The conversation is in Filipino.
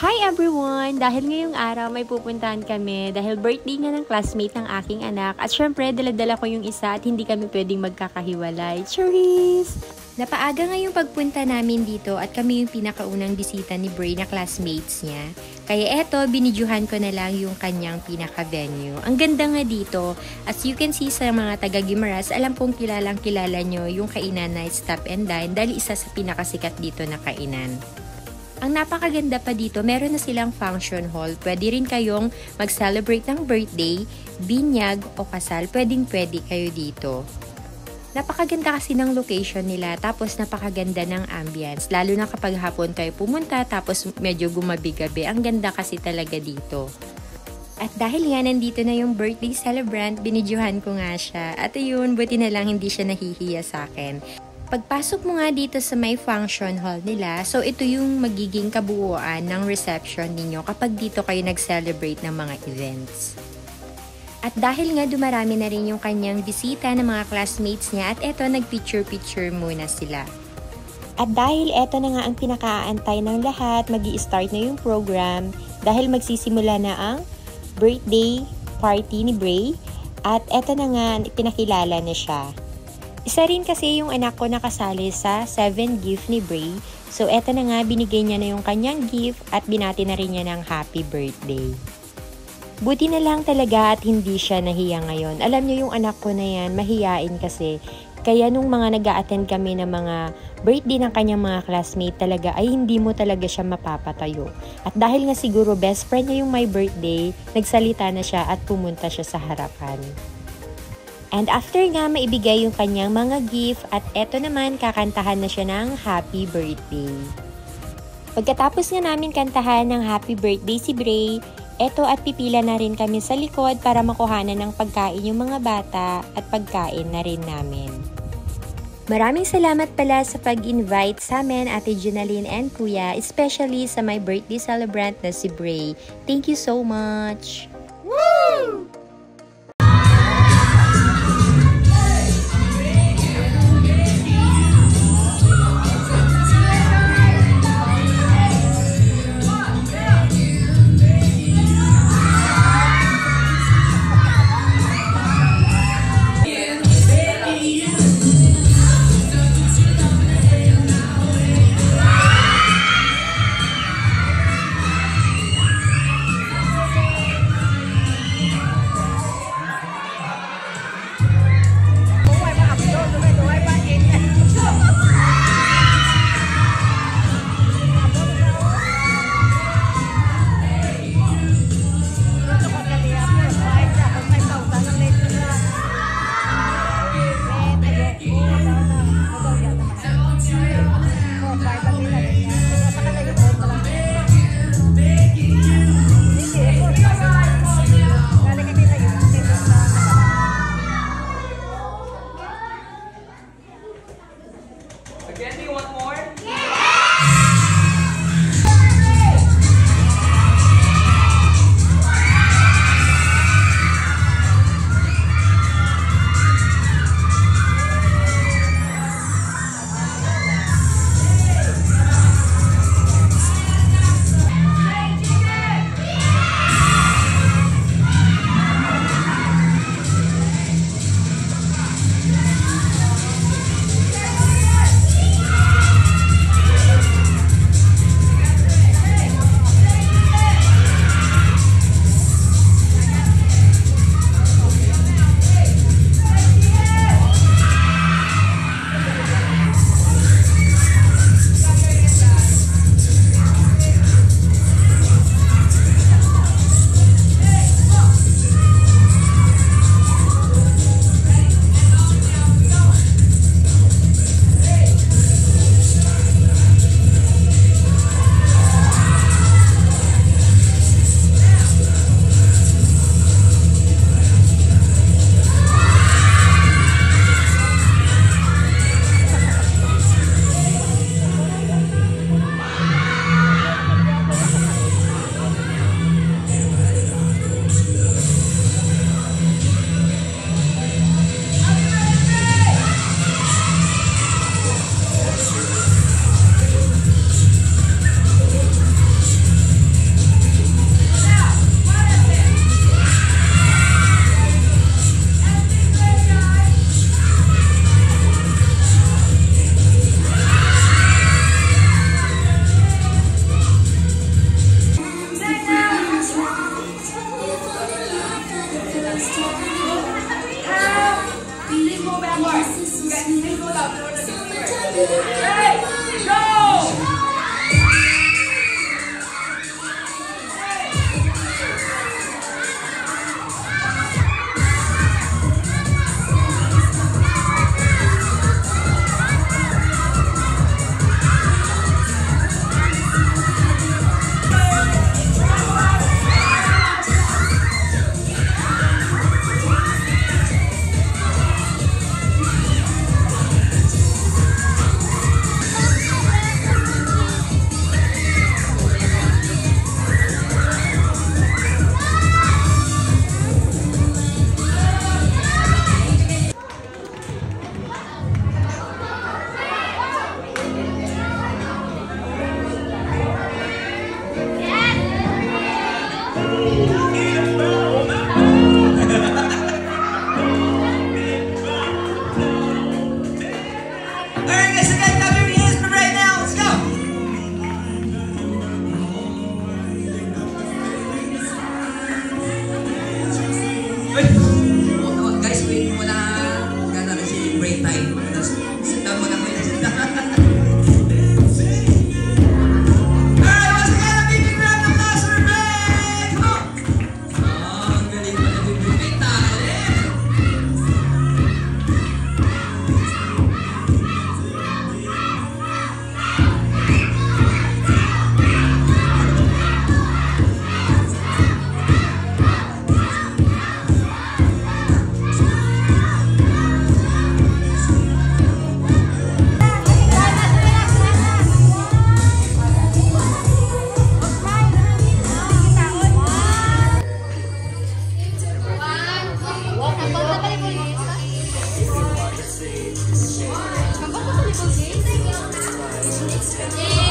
Hi everyone! Dahil ngayong araw may pupuntahan kami dahil birthday nga ng classmate ng aking anak at syempre dala-dala ko yung isa at hindi kami pwedeng magkakahiwalay. Charis! Napaaga nga yung pagpunta namin dito at kami yung pinakaunang bisita ni Bray na classmates niya. Kaya eto, binidyuhan ko na lang yung kanyang pinaka-venue. Ang ganda nga dito, as you can see sa mga taga-Gimaras, alam kong kilalang kilala nyo yung kainan na Stop and Dine dahil isa sa pinakasikat dito na kainan. Ang napakaganda pa dito, meron na silang function hall. Pwede rin kayong mag-celebrate ng birthday, binyag o kasal. Pwedeng-pwede kayo dito. Napakaganda kasi ng location nila, tapos napakaganda ng ambience. Lalo na kapag hapon kayo pumunta, tapos medyo gumabi-gabi. Ang ganda kasi talaga dito. At dahil nga nandito na yung birthday celebrant, binidyuhan ko nga siya. At ayun, buti na lang hindi siya nahihiya sa akin. Pagpasok mo nga dito sa may function hall nila, so ito yung magiging kabuuan ng reception ninyo kapag dito kayo nag-celebrate ng mga events. At dahil nga dumarami na rin yung kanyang bisita ng mga classmates niya at eto nag-picture-picture muna sila. At dahil eto na nga ang pinakaantay ng lahat, magi-start na yung program dahil magsisimula na ang birthday party ni Bray at eto na nga pinakilala na siya. Isa rin kasi yung anak ko nakasali sa 7 gift ni Bray. So, eto na nga, binigay niya na yung kanyang gift at binati na rin niya ng happy birthday. Buti na lang talaga at hindi siya nahiya ngayon. Alam niyo yung anak ko na yan, mahiyain kasi. Kaya nung mga nag-a-attend kami ng mga birthday ng kanyang mga classmate talaga ay hindi mo talaga siya mapapatayo. At dahil nga siguro best friend niya yung my birthday, nagsalita na siya at pumunta siya sa harapan. And after nga maibigay yung kanyang mga gift at eto naman kakantahan na siya ng happy birthday. Pagkatapos nga namin kantahan ng happy birthday si Bray, eto at pipila na rin kami sa likod para makuhanan ng pagkain yung mga bata at pagkain na rin namin. Maraming salamat pala sa pag-invite sa amin, Ate Junaline and Kuya, especially sa my birthday celebrant na si Bray. Thank you so much! Woo! Guys, wait mo na. Gano'n si break time. Sita mo na ko na sita. Alright, once again, a big round of applause for Break! Come on! Oh, ang galing pa na big break. Talent! Yeah.